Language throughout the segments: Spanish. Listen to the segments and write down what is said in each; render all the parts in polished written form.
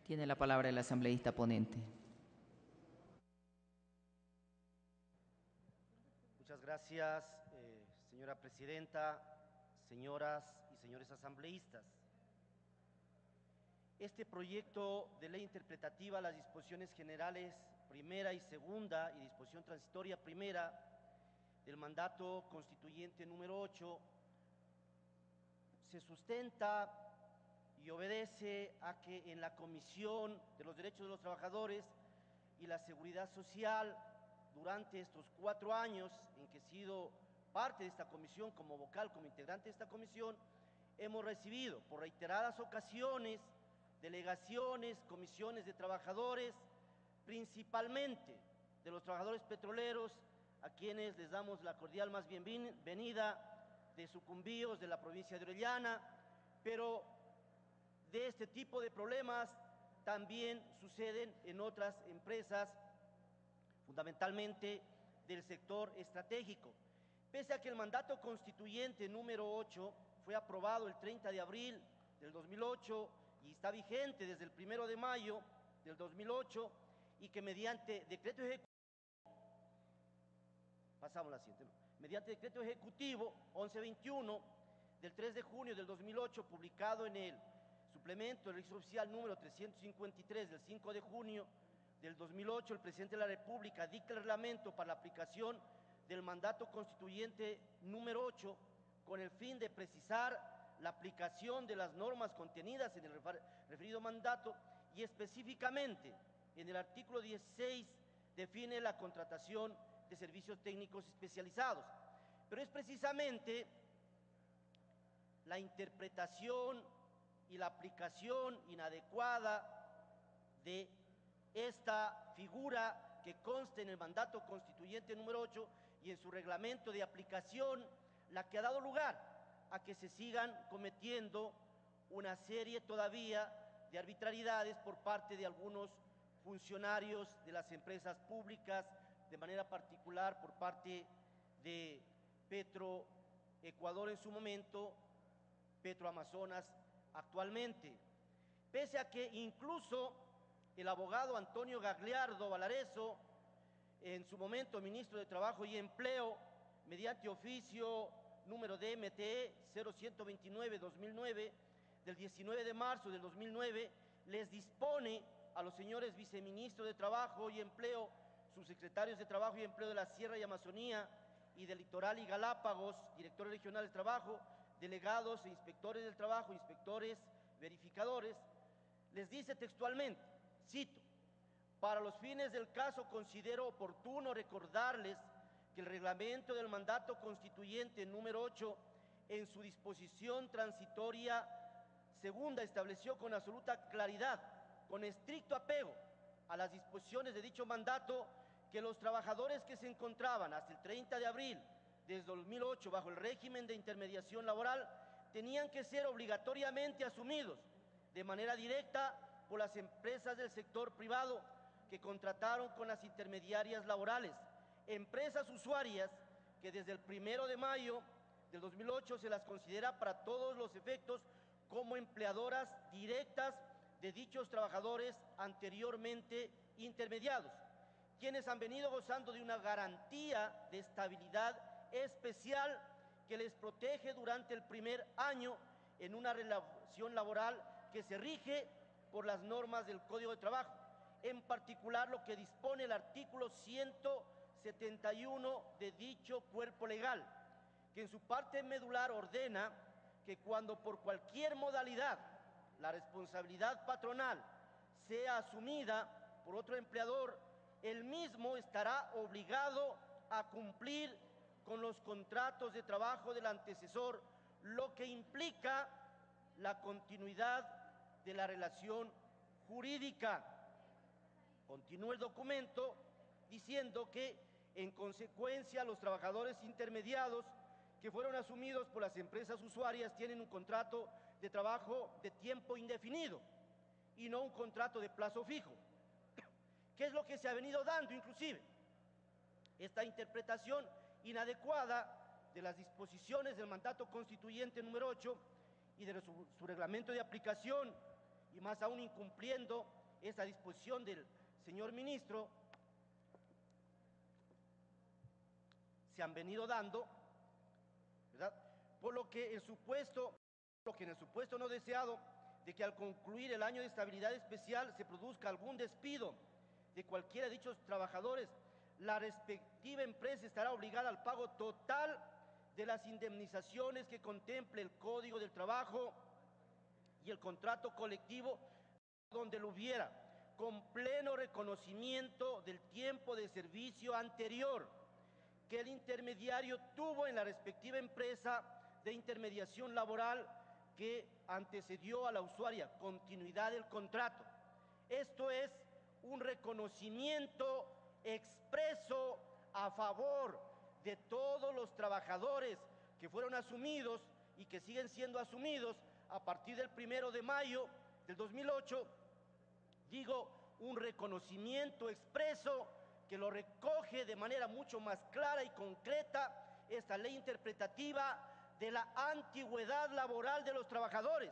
Tiene la palabra el asambleísta ponente. Muchas gracias, señora presidenta, señoras y señores asambleístas. Este proyecto de ley interpretativa a las disposiciones generales primera y segunda y disposición transitoria primera del mandato constituyente número 8 se sustenta y obedece a que en la Comisión de los Derechos de los Trabajadores y la Seguridad Social, durante estos 4 años en que he sido parte de esta comisión, como vocal, como integrante de esta comisión, hemos recibido por reiteradas ocasiones delegaciones, comisiones de trabajadores, principalmente de los trabajadores petroleros, a quienes les damos la cordial más bienvenida, de Sucumbíos, de la provincia de Orellana, pero de este tipo de problemas también suceden en otras empresas, fundamentalmente del sector estratégico. Pese a que el mandato constituyente número 8 fue aprobado el 30 de abril del 2008 y está vigente desde el 1 de mayo del 2008, y que mediante decreto ejecutivo, pasamos la siguiente, mediante decreto ejecutivo 1121 del 3 de junio del 2008, publicado en el suplemento del registro oficial número 353 del 5 de junio del 2008, el presidente de la República dicta el reglamento para la aplicación del mandato constituyente número 8 con el fin de precisar la aplicación de las normas contenidas en el referido mandato, y específicamente en el artículo 16 define la contratación de servicios técnicos especializados. Pero es precisamente la interpretación y la aplicación inadecuada de esta figura que consta en el mandato constituyente número 8 y en su reglamento de aplicación, la que ha dado lugar a que se sigan cometiendo una serie todavía de arbitrariedades por parte de algunos funcionarios de las empresas públicas, de manera particular por parte de Petroecuador en su momento, Petroamazonas actualmente. Pese a que incluso el abogado Antonio Gagliardo Valareso, en su momento ministro de Trabajo y Empleo, mediante oficio número DMTE 0129-2009 del 19 de marzo del 2009, les dispone a los señores viceministros de Trabajo y Empleo, subsecretarios de Trabajo y Empleo de la Sierra y Amazonía y del Litoral y Galápagos, directores regionales de trabajo, delegados e inspectores del trabajo, inspectores verificadores, les dice textualmente, cito: para los fines del caso considero oportuno recordarles que el reglamento del mandato constituyente número 8 en su disposición transitoria segunda estableció con absoluta claridad, con estricto apego a las disposiciones de dicho mandato, que los trabajadores que se encontraban hasta el 30 de abril de 2008 bajo el régimen de intermediación laboral tenían que ser obligatoriamente asumidos de manera directa por las empresas del sector privado que contrataron con las intermediarias laborales, empresas usuarias que desde el 1 de mayo del 2008 se las considera para todos los efectos como empleadoras directas de dichos trabajadores anteriormente intermediados, quienes han venido gozando de una garantía de estabilidad especial que les protege durante el primer año en una relación laboral que se rige por las normas del Código de Trabajo, en particular lo que dispone el artículo 171 de dicho cuerpo legal, que en su parte medular ordena que cuando por cualquier modalidad la responsabilidad patronal sea asumida por otro empleador, el mismo estará obligado a cumplir con los contratos de trabajo del antecesor, lo que implica la continuidad de la relación jurídica. Continúa el documento diciendo que, en consecuencia, los trabajadores intermediados que fueron asumidos por las empresas usuarias tienen un contrato de trabajo de tiempo indefinido y no un contrato de plazo fijo. ¿Qué es lo que se ha venido dando inclusive? Esta interpretación inadecuada de las disposiciones del mandato constituyente número 8 y de su reglamento de aplicación y más aún incumpliendo esta disposición del señor ministro, se han venido dando, ¿verdad? Por lo que en el supuesto no deseado de que al concluir el año de estabilidad especial se produzca algún despido de cualquiera de dichos trabajadores, la respectiva empresa estará obligada al pago total de las indemnizaciones que contemple el Código del Trabajo y el contrato colectivo donde lo hubiera, con pleno reconocimiento del tiempo de servicio anterior que el intermediario tuvo en la respectiva empresa de intermediación laboral que antecedió a la usuaria, continuidad del contrato. Esto es un reconocimiento expreso a favor de todos los trabajadores que fueron asumidos y que siguen siendo asumidos a partir del 1 de mayo del 2008, digo, un reconocimiento expreso que lo recoge de manera mucho más clara y concreta esta ley interpretativa de la antigüedad laboral de los trabajadores.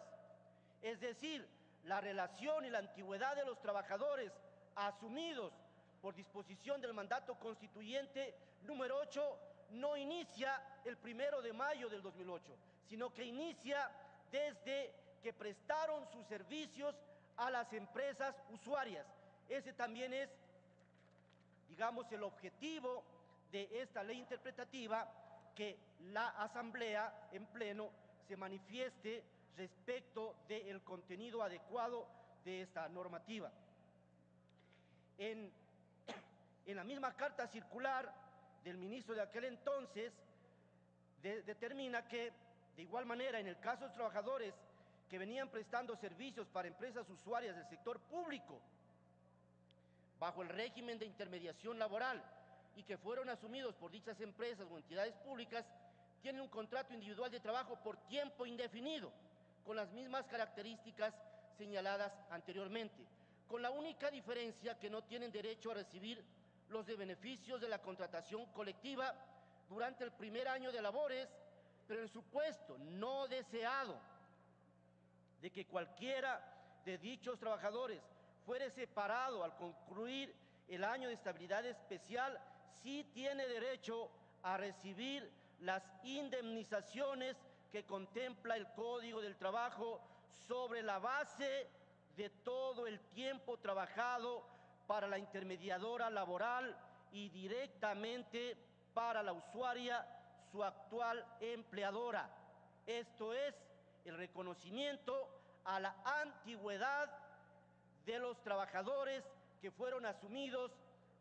Es decir, la relación y la antigüedad de los trabajadores asumidos por disposición del mandato constituyente número 8 no inicia el 1 de mayo del 2008, sino que inicia desde que prestaron sus servicios a las empresas usuarias. Ese también es, digamos, el objetivo de esta ley interpretativa, que la Asamblea en pleno se manifieste respecto del contenido adecuado de esta normativa. En la misma carta circular del ministro de aquel entonces, determina que, de igual manera, en el caso de los trabajadores que venían prestando servicios para empresas usuarias del sector público, bajo el régimen de intermediación laboral, y que fueron asumidos por dichas empresas o entidades públicas, tienen un contrato individual de trabajo por tiempo indefinido, con las mismas características señaladas anteriormente, con la única diferencia que no tienen derecho a recibir los beneficios de la contratación colectiva durante el primer año de labores, pero en supuesto no deseado de que cualquiera de dichos trabajadores fuere separado al concluir el año de estabilidad especial, sí tiene derecho a recibir las indemnizaciones que contempla el Código del Trabajo sobre la base de todo el tiempo trabajado para la intermediadora laboral y directamente para la usuaria, su actual empleadora. Esto es el reconocimiento a la antigüedad de los trabajadores que fueron asumidos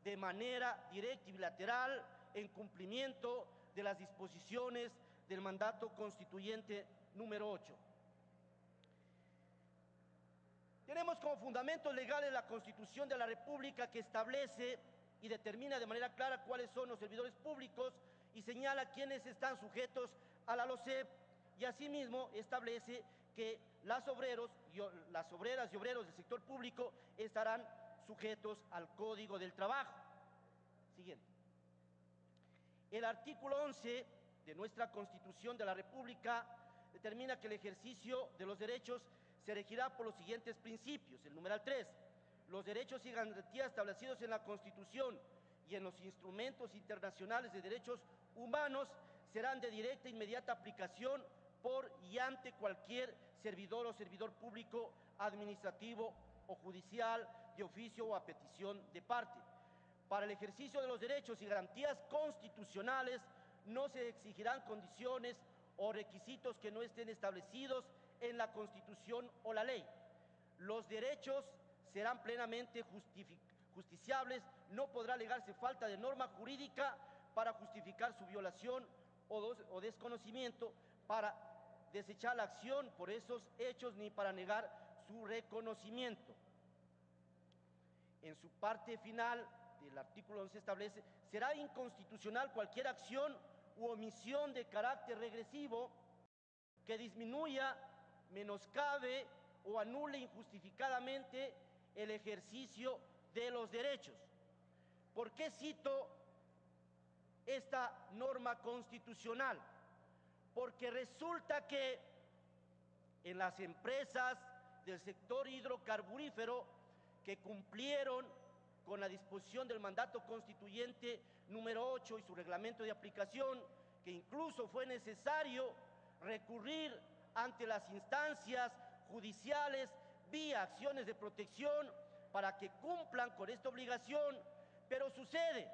de manera directa y bilateral en cumplimiento de las disposiciones del mandato constituyente número 8. Tenemos como fundamentos legales la Constitución de la República, que establece y determina de manera clara cuáles son los servidores públicos y señala quiénes están sujetos a la LOCEP, y asimismo establece que las obreras y obreros del sector público estarán sujetos al Código del Trabajo. Siguiente. El artículo 11 de nuestra Constitución de la República determina que el ejercicio de los derechos se regirá por los siguientes principios. El numeral 3. Los derechos y garantías establecidos en la Constitución y en los instrumentos internacionales de derechos humanos serán de directa e inmediata aplicación por y ante cualquier servidor o servidor público, administrativo o judicial, de oficio o a petición de parte. Para el ejercicio de los derechos y garantías constitucionales no se exigirán condiciones o requisitos que no estén establecidos en la Constitución o la ley. Los derechos serán plenamente justiciables, no podrá alegarse falta de norma jurídica para justificar su violación o desconocimiento, para desechar la acción por esos hechos, ni para negar su reconocimiento. En su parte final, el artículo 11 establece: será inconstitucional cualquier acción u omisión de carácter regresivo que disminuya, menoscabe o anule injustificadamente el ejercicio de los derechos. ¿Por qué cito esta norma constitucional? Porque resulta que en las empresas del sector hidrocarburífero que cumplieron con la disposición del mandato constituyente número 8 y su reglamento de aplicación, que incluso fue necesario recurrir ante las instancias judiciales vía acciones de protección para que cumplan con esta obligación. Pero sucede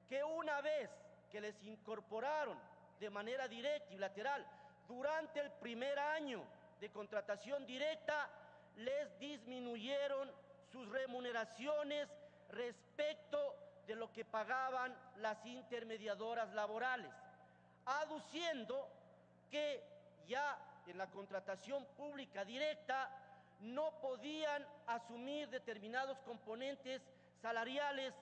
que una vez que les incorporaron de manera directa y bilateral durante el primer año de contratación directa, les disminuyeron sus remuneraciones respecto de lo que pagaban las intermediadoras laborales, aduciendo que ya en la contratación pública directa no podían asumir determinados componentes salariales,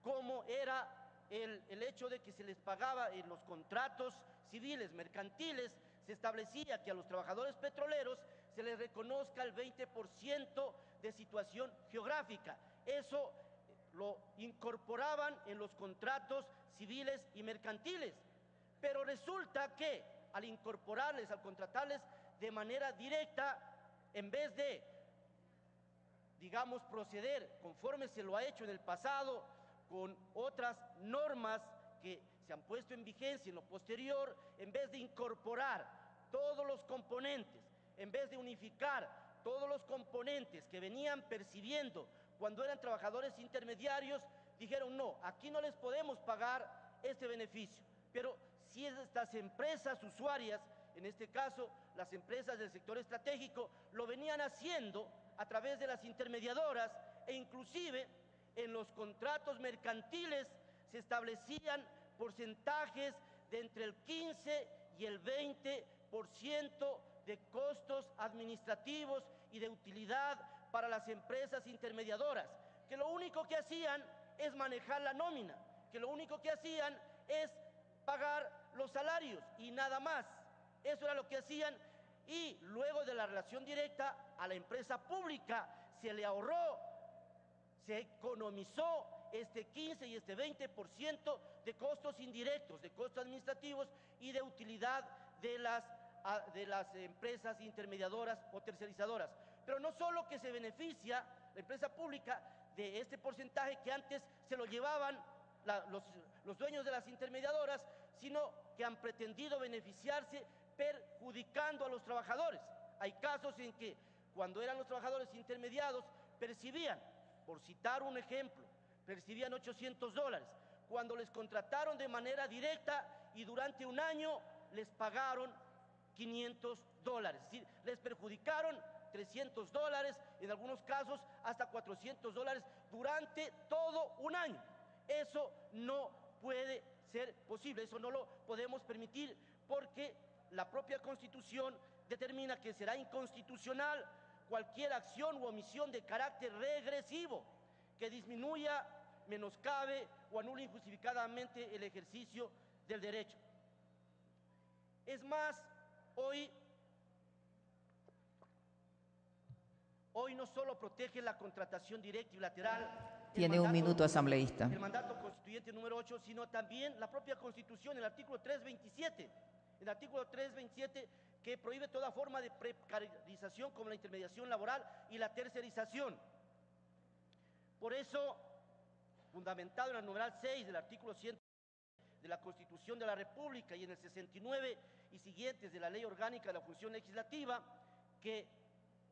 como era el hecho de que se les pagaba en los contratos civiles mercantiles. Se establecía que a los trabajadores petroleros se les reconozca el 20% de situación geográfica. Eso lo incorporaban en los contratos civiles y mercantiles. Pero resulta que al incorporarles, al contratarles de manera directa, en vez de, digamos, proceder conforme se lo ha hecho en el pasado, con otras normas que se han puesto en vigencia en lo posterior, en vez de incorporar todos los componentes, en vez de unificar todos los componentes que venían percibiendo cuando eran trabajadores intermediarios, dijeron: no, aquí no les podemos pagar este beneficio. Pero si estas empresas usuarias, en este caso las empresas del sector estratégico, lo venían haciendo a través de las intermediadoras, e inclusive en los contratos mercantiles se establecían porcentajes de entre el 15 y el 20% de costos administrativos y de utilidad para las empresas intermediadoras, que lo único que hacían es manejar la nómina, que lo único que hacían es pagar los salarios y nada más. Eso era lo que hacían, y luego de la relación directa a la empresa pública se le ahorró, se economizó este 15 y este 20% de costos indirectos, de costos administrativos y de utilidad de las empresas intermediadoras o tercerizadoras. Pero no solo que se beneficia la empresa pública de este porcentaje que antes se lo llevaban los dueños de las intermediadoras, sino que han pretendido beneficiarse perjudicando a los trabajadores. Hay casos en que cuando eran los trabajadores intermediados percibían, por citar un ejemplo, percibían $800. Cuando les contrataron de manera directa y durante un año les pagaron $500, es decir, les perjudicaron $300, en algunos casos hasta $400 durante todo un año. Eso no puede ser posible, eso no lo podemos permitir, porque la propia Constitución determina que será inconstitucional cualquier acción u omisión de carácter regresivo que disminuya, menoscabe o anule injustificadamente el ejercicio del derecho. Es más, hoy no solo protege la contratación directa y bilateral, Tiene un minuto, asambleísta. el mandato constituyente número 8, sino también la propia Constitución, el artículo 327. El artículo 327, que prohíbe toda forma de precarización como la intermediación laboral y la tercerización. Por eso, fundamentado en el numeral 6 del artículo 100 de la Constitución de la República y en el 69 y siguientes de la Ley Orgánica de la Función Legislativa, que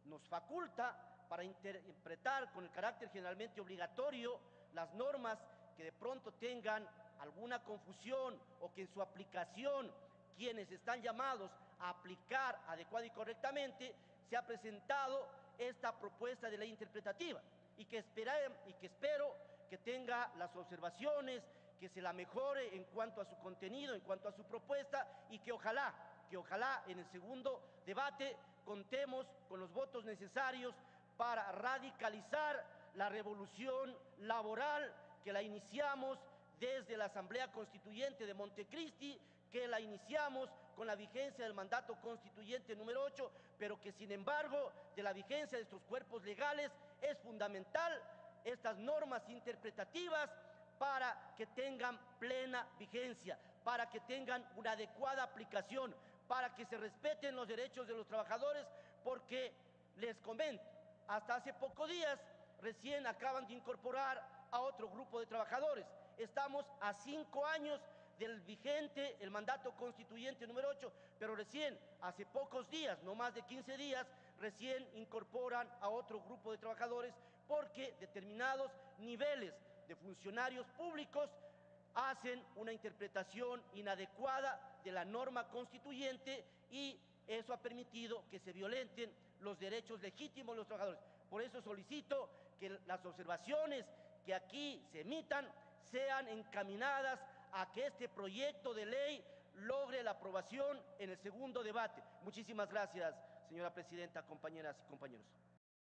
nos faculta para interpretar con el carácter generalmente obligatorio las normas que de pronto tengan alguna confusión o que en su aplicación quienes están llamados a aplicar adecuada y correctamente, se ha presentado esta propuesta de ley interpretativa y que espero que tenga las observaciones, que se la mejore en cuanto a su contenido, en cuanto a su propuesta, y que ojalá en el segundo debate contemos con los votos necesarios para radicalizar la revolución laboral que la iniciamos desde la Asamblea Constituyente de Montecristi, que la iniciamos con la vigencia del mandato constituyente número 8, pero que sin embargo de la vigencia de estos cuerpos legales es fundamental estas normas interpretativas para que tengan plena vigencia, para que tengan una adecuada aplicación, para que se respeten los derechos de los trabajadores, porque les comento, hasta hace pocos días recién acaban de incorporar a otro grupo de trabajadores. Estamos a 5 años del vigente, el mandato constituyente número 8, pero recién, hace pocos días, no más de 15 días, recién incorporan a otro grupo de trabajadores porque determinados niveles de funcionarios públicos hacen una interpretación inadecuada de la norma constituyente y eso ha permitido que se violenten los derechos legítimos de los trabajadores. Por eso solicito que las observaciones que aquí se emitan sean encaminadas a que este proyecto de ley logre la aprobación en el segundo debate. Muchísimas gracias, señora presidenta, compañeras y compañeros.